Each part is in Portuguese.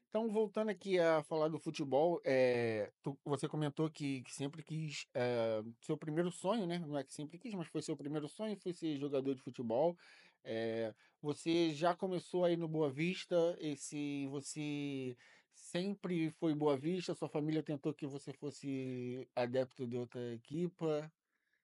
Então, voltando aqui a falar do futebol, você comentou que sempre quis, seu primeiro sonho, né? Não é que sempre quis, mas foi seu primeiro sonho, foi ser jogador de futebol. Eh, Você já começou aí no Boa Vista? Você sempre foi Boa Vista? Sua família tentou que você fosse adepto de outra equipa?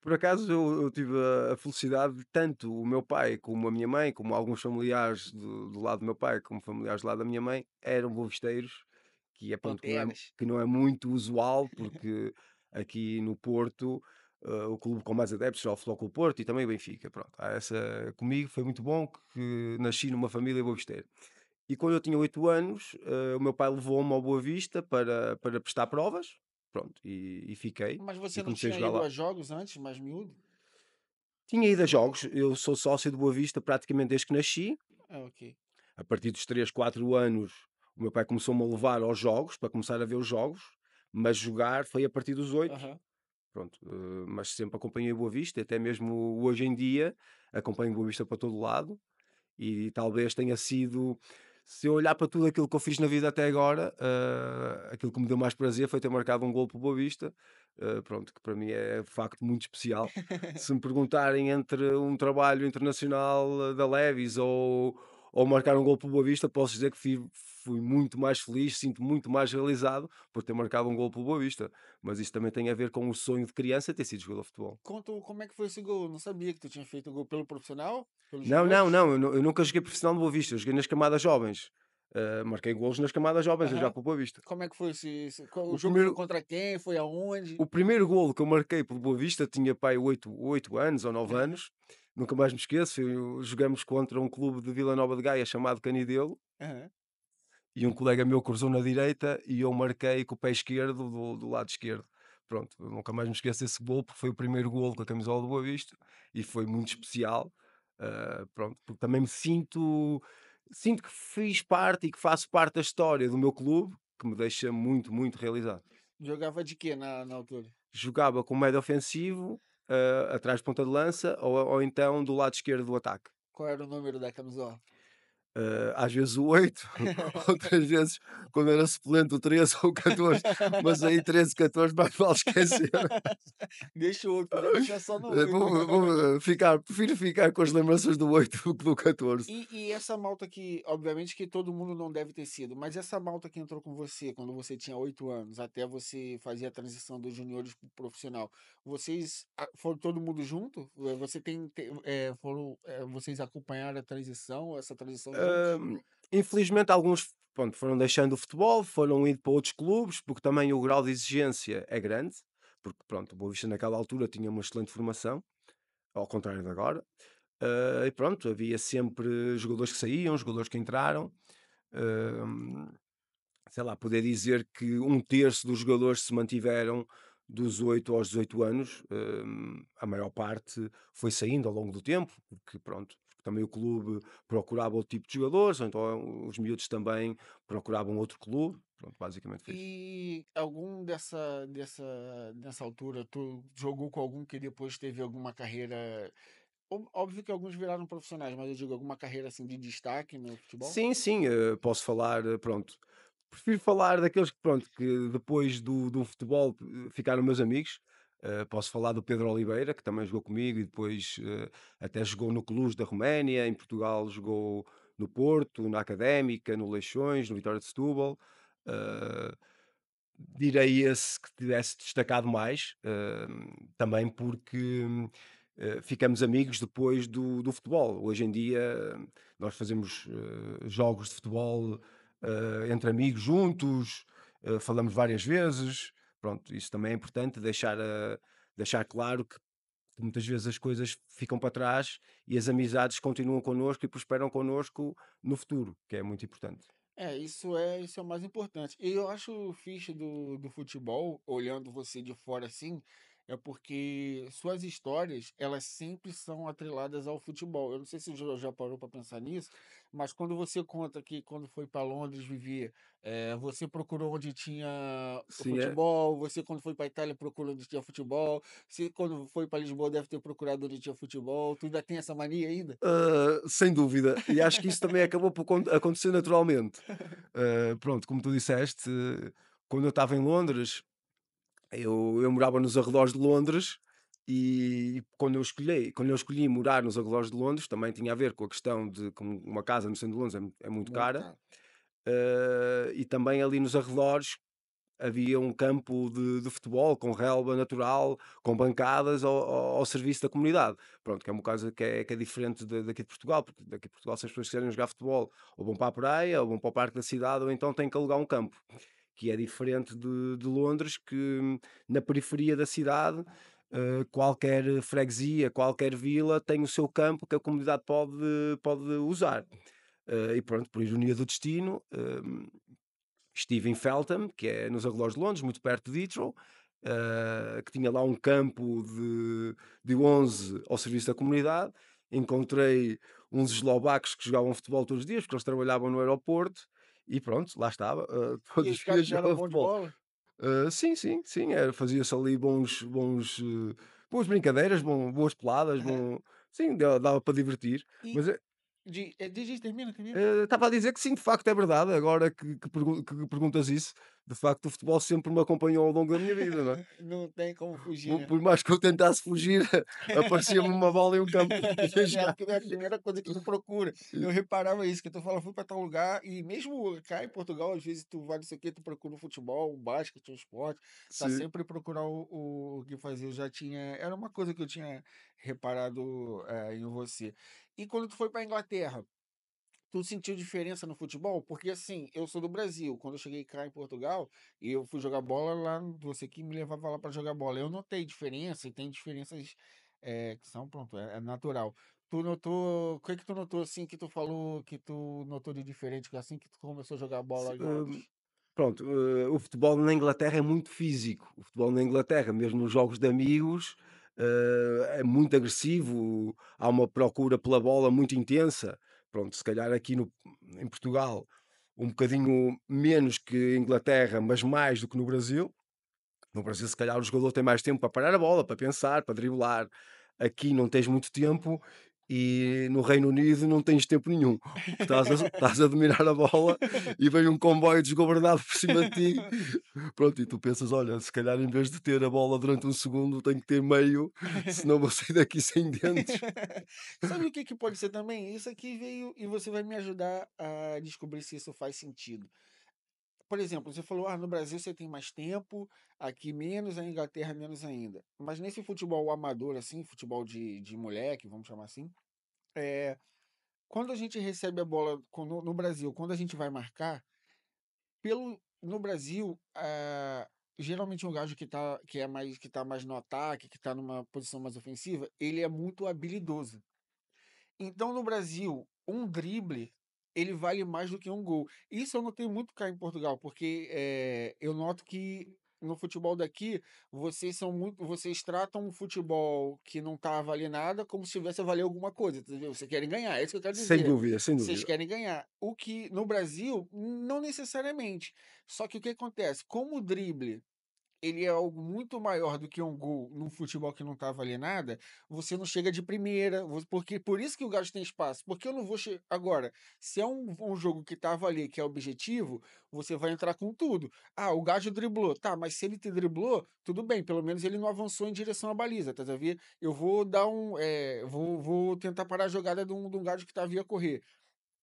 Por acaso eu tive a felicidade de tanto o meu pai como a minha mãe, como alguns familiares do lado do meu pai, como familiares do lado da minha mãe, eram bovisteiros, que é pronto, Panteras? que não é muito usual, porque aqui no Porto, o clube com mais adeptos é o Futebol Clube Porto e também o Benfica, pronto. Há essa comigo foi muito bom que nasci numa família bovisteira. E quando eu tinha 8 anos, o meu pai levou-me ao Boa Vista para prestar provas, pronto, e fiquei, Mas e você não comecei a tinha jogar ido lá. a jogos antes, mais miúdo? Tinha ido a jogos, eu sou sócio do Boa Vista praticamente desde que nasci. Ah, ok. A partir dos 3 4 anos, o meu pai começou-me a levar aos jogos, para começar a ver os jogos, mas jogar foi a partir dos 8. Aham. Pronto, mas sempre acompanhei o Boa Vista, até mesmo hoje em dia acompanho o Boa Vista para todo lado. E talvez tenha sido, se eu olhar para tudo aquilo que eu fiz na vida até agora, aquilo que me deu mais prazer foi ter marcado um gol para o Boa Vista, pronto, que para mim é de facto muito especial. Se me perguntarem entre um trabalho internacional da Levis ou marcar um gol para o Boa Vista, posso dizer que fui muito mais feliz, sinto muito mais realizado por ter marcado um gol para o Boa Vista. Mas isso também tem a ver com o sonho de criança ter sido jogador de futebol. Conta como é que foi esse gol. Eu não sabia que tu tinha feito gol pelo profissional? Pelos Não, não, juniores? não, eu nunca joguei profissional no Boa Vista, eu joguei nas camadas jovens. Marquei golos nas camadas jovens, a jogar Aham. para o Boa Vista. Como é que foi o O jogo foi primeiro, contra quem? Foi aonde? o primeiro golo que eu marquei pelo Boa Vista tinha pai 8 anos ou 9 Aham, anos, nunca mais me esqueço. Jogamos contra um clube de Vila Nova de Gaia chamado Canidelo aham. e um colega meu cruzou na direita e eu marquei com o pé esquerdo do lado esquerdo. Pronto, eu nunca mais me esqueço desse golo porque foi o primeiro golo com a camisola do Boa Vista e foi muito especial. Pronto, porque também sinto que fiz parte e que faço parte da história do meu clube, que me deixa muito, muito realizado. Jogava de quê na altura? Jogava com médio ofensivo, atrás de ponta de lança ou então do lado esquerdo do ataque. Qual era o número da camisola? Às vezes o 8, outras vezes, quando era suplente, o 13 ou o 14, mas aí 13, 14 mais vale esquecer. Deixa o 8, podia deixar só no 8. Prefiro ficar com as lembranças do 8 do que do 14. E essa malta que, obviamente que todo mundo não deve ter sido, mas essa malta que entrou com você quando você tinha 8 anos, até você fazer a transição dos juniores pro profissional, foram todo mundo junto? Vocês acompanharam a transição, essa transição juntos? Hum, Infelizmente, alguns pronto, foram deixando o futebol, foram indo para outros clubes, porque também o grau de exigência é grande, porque pronto, o Boa Vista naquela altura tinha uma excelente formação, ao contrário de agora. E pronto, havia sempre jogadores que saíam, jogadores que entraram. Hum, Sei lá, poder dizer que um terço dos jogadores se mantiveram dos 8 aos 18 anos, a maior parte foi saindo ao longo do tempo, porque pronto, porque também o clube procurava outro tipo de jogadores, ou então os miúdos também procuravam outro clube, pronto, basicamente foi isso. E algum nessa altura, tu jogou com algum que depois teve alguma carreira. Óbvio que alguns viraram profissionais, mas eu digo alguma carreira assim de destaque no futebol? Sim, sim, posso falar, pronto. Prefiro falar daqueles que, pronto, que depois do futebol ficaram meus amigos. Posso falar do Pedro Oliveira, que também jogou comigo e depois até jogou no Cluj da Roménia, em Portugal jogou no Porto, na Académica, no Leixões, no Vitória de Setúbal. Eh, Direi esse que tivesse destacado mais, também porque ficamos amigos depois do futebol. Hoje em dia nós fazemos jogos de futebol entre amigos juntos, falamos várias vezes. Pronto, isso também é importante deixar claro que muitas vezes as coisas ficam para trás e as amizades continuam connosco e prosperam connosco no futuro, que é muito importante. Isso é o mais importante. E eu acho o fixe do futebol, olhando você de fora assim, é porque suas histórias, elas sempre são atreladas ao futebol. Eu não sei se você já parou para pensar nisso, mas quando você conta que quando foi para Londres viver, você procurou onde tinha o Sim, é. futebol, você quando foi para Itália procurou onde tinha futebol, você quando foi para Lisboa deve ter procurado onde tinha futebol. Tu ainda tem essa mania ainda? Sem dúvida, e acho que isso também acabou por acontecer naturalmente. Pronto, como tu disseste, quando eu estava em Londres, eu morava nos arredores de Londres e quando eu escolhi morar nos arredores de Londres, também tinha a ver com a questão de como uma casa no centro de Londres é muito Muito cara, caro. e também ali nos arredores havia um campo de futebol com relva natural, com bancadas ao serviço da comunidade. Pronto, que é uma coisa que é diferente daqui de Portugal, porque daqui de Portugal, se as pessoas quiserem jogar futebol, ou vão para a praia, ou vão para o parque da cidade, ou então têm que alugar um campo, que é diferente de Londres, que na periferia da cidade, qualquer freguesia, qualquer vila tem o seu campo que a comunidade pode usar. E pronto, por ironia do destino, estive em Feltham, que é nos arredores de Londres, muito perto de Heathrow, que tinha lá um campo de 11 ao serviço da comunidade. Encontrei uns eslovacos que jogavam futebol todos os dias, porque eles trabalhavam no aeroporto, e pronto, lá estava, E todos os os caras dias já eram jogava bons de futebol. bola? Sim, sim, sim, fazia-se ali boas brincadeiras, boas peladas, sim, dava para divertir, E mas diz, termina, termina. estava a dizer que sim, de facto é verdade, agora que perguntas isso, de facto o futebol sempre me acompanhou ao longo da minha vida, não é? Não tem como fugir, Por né? por mais que eu tentasse fugir, aparecia-me uma bola e um campo que eu podia É a jogar. é a primeira coisa que tu procura. Eu reparava isso, que tu fala: "Fui pra tal lugar", e mesmo cá em Portugal, às vezes tu vai não sei o quê, tu procura um futebol, um basquete, um esporte, tá Sim. sempre procurar o que fazer. Eu já tinha era uma coisa que eu tinha reparado, em você. E quando tu foi pra Inglaterra, tu sentiu diferença no futebol? Porque assim, eu sou do Brasil. Quando eu cheguei cá em Portugal, e eu fui jogar bola lá, você que me levava lá para jogar bola. Eu notei diferença, e tem diferenças que são, pronto, é natural. Tu notou, o que que tu notou assim, que tu falou, que tu notou de diferente, que assim que tu começou a jogar Se bola em Londres? Pronto, o futebol na Inglaterra é muito físico. O futebol na Inglaterra, mesmo nos jogos de amigos, é muito agressivo, há uma procura pela bola muito intensa. Pronto, se calhar aqui em Portugal, um bocadinho menos que Inglaterra, mas mais do que no Brasil. No Brasil, se calhar, o jogador tem mais tempo para parar a bola, para pensar, para driblar. Aqui não tens muito tempo e no Reino Unido não tens tempo nenhum, porque estás a dominar a bola e vem um comboio desgovernado por cima de ti. Pronto, e tu pensas: olha, se calhar em vez de ter a bola durante um segundo, tenho que ter meio, senão vou sair daqui sem dentes. Sabe o que que pode ser também? Isso aqui veio e você vai me ajudar a descobrir se isso faz sentido. Por exemplo, você falou, no Brasil você tem mais tempo, aqui menos, na Inglaterra menos ainda. Mas nesse futebol amador, assim, futebol de moleque, vamos chamar assim, é, quando a gente recebe a bola no Brasil, quando a gente vai marcar, no Brasil, geralmente um gajo que tá mais no ataque, que tá numa posição mais ofensiva, ele é muito habilidoso. Então, no Brasil, um drible, ele vale mais do que um gol. Isso eu notei muito cá em Portugal, porque eu noto que no futebol daqui, vocês tratam o futebol que não tá a valer nada como se tivesse a valer alguma coisa, entendeu? Vocês querem ganhar, é isso que eu quero Sem dizer. dúvida, sem Vocês dúvida. querem ganhar. O que no Brasil, não necessariamente. Só que o que acontece? Como o drible ele é algo muito maior do que um gol num futebol que não tá valendo nada, você não chega de primeira, porque por isso que o Galo tem espaço, porque eu não vou agora, se é um jogo que tá a valer, que é objetivo, você vai entrar com tudo. O Gajo driblou, tá, mas se ele te driblou, tudo bem, pelo menos ele não avançou em direção à baliza, tá vendo? Eu vou dar vou tentar parar a jogada de um Gajo que tá via correr.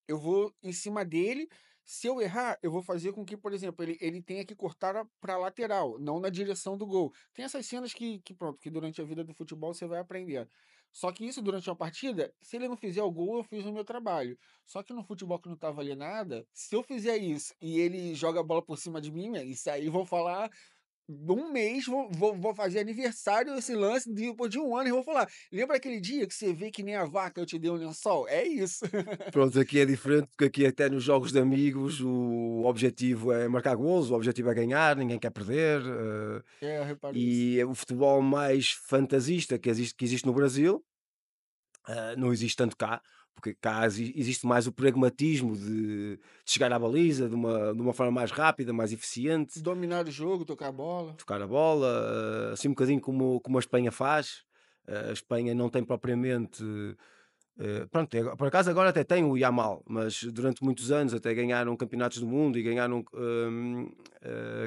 Eu vou em cima dele. Se eu errar, eu vou fazer com que, por exemplo, ele tenha que cortar para lateral, não na direção do gol. Tem essas cenas pronto, que durante a vida do futebol você vai aprendendo. Só que isso durante uma partida, se ele não fizer o gol, eu fiz o meu trabalho. Só que no futebol que não tá valendo nada, se eu fizer isso e ele joga a bola por cima de mim, isso aí vão falar. de um mês, vou fazer aniversário esse lance, depois de um ano, e vou falar: "Lembra aquele dia que você vê que nem a vaca eu te dei um lençol?" É isso. Pronto, aqui é diferente, porque aqui até nos jogos de amigos o objetivo é marcar golos, o objetivo é ganhar, ninguém quer perder, É, eu reparo isso. e é o futebol mais fantasista que existe no Brasil, não existe tanto cá, porque cá existe mais o pragmatismo de chegar à baliza de uma forma mais rápida, mais eficiente, Dominar o jogo, tocar a bola. tocar a bola, assim um bocadinho como a Espanha faz. A Espanha não tem propriamente. Pronto, por acaso agora até tem o Yamal, mas durante muitos anos até ganharam campeonatos do mundo e ganharam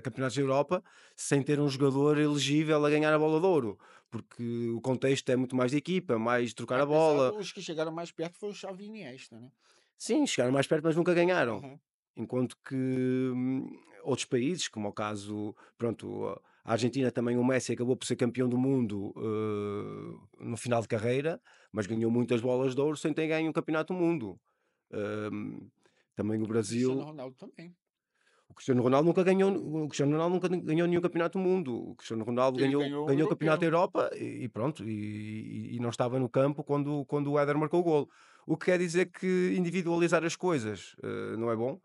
campeonatos da Europa sem ter um jogador elegível a ganhar a bola de ouro, porque o contexto é muito mais de equipa, mais trocar a Apesar bola. dos que chegaram mais perto foi o Xavi e Iniesta, né. Sim, chegaram mais perto, mas nunca ganharam. Aham. Enquanto que outros países, como o caso, pronto, a Argentina também, o Messi acabou por ser campeão do mundo no final de carreira, mas ganhou muitas bolas de ouro sem ter ganho um campeonato do mundo. Hum, Também o O Cristiano Brasil, Ronaldo também. O Cristiano Ronaldo nunca ganhou nenhum campeonato do mundo. O Cristiano Ronaldo Ele ganhou, ganhou o ganhou o campeonato da europeu. Europa e pronto, e não estava no campo quando o Éder marcou o golo. O que quer dizer que individualizar as coisas não é bom.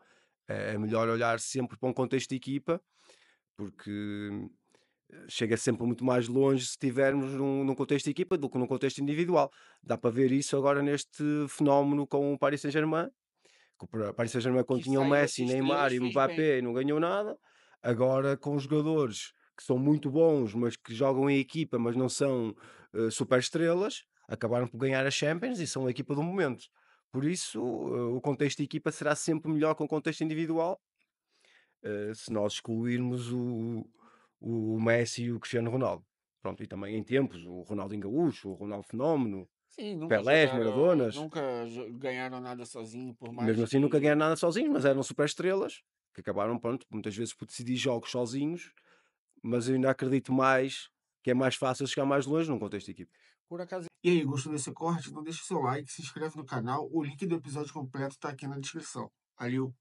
É melhor olhar sempre para um contexto de equipa, porque chega sempre muito mais longe se estivermos num contexto de equipa do que num contexto individual. Dá para ver isso agora neste fenómeno com o Paris Saint-Germain, que o Paris Saint-Germain quando Que tinha o saiu as Messi, estrelas, Neymar e fez bem. Mbappé e não ganhou nada, agora com jogadores que são muito bons, mas que jogam em equipa, mas não são super estrelas, acabaram por ganhar a Champions e são a equipa do momento. Por isso, o contexto de equipa será sempre melhor que o contexto individual, se nós excluirmos o Messi e o Cristiano Ronaldo. Pronto, e também em tempos, o Ronaldinho Gaúcho, o Ronaldo Fenómeno, Sim, Pelés, Maradonas, ganharam nada sozinho, por mais mesmo assim nunca ganharam que nada sozinhos, mas eram super estrelas, que acabaram, pronto, muitas vezes por decidir jogos sozinhos, mas eu ainda acredito mais que é mais fácil chegar mais longe num contexto de equipe. por acaso. E aí, gostou desse corte? Então deixa o seu like, se inscreve no canal. O link do episódio completo tá aqui na descrição. Valeu!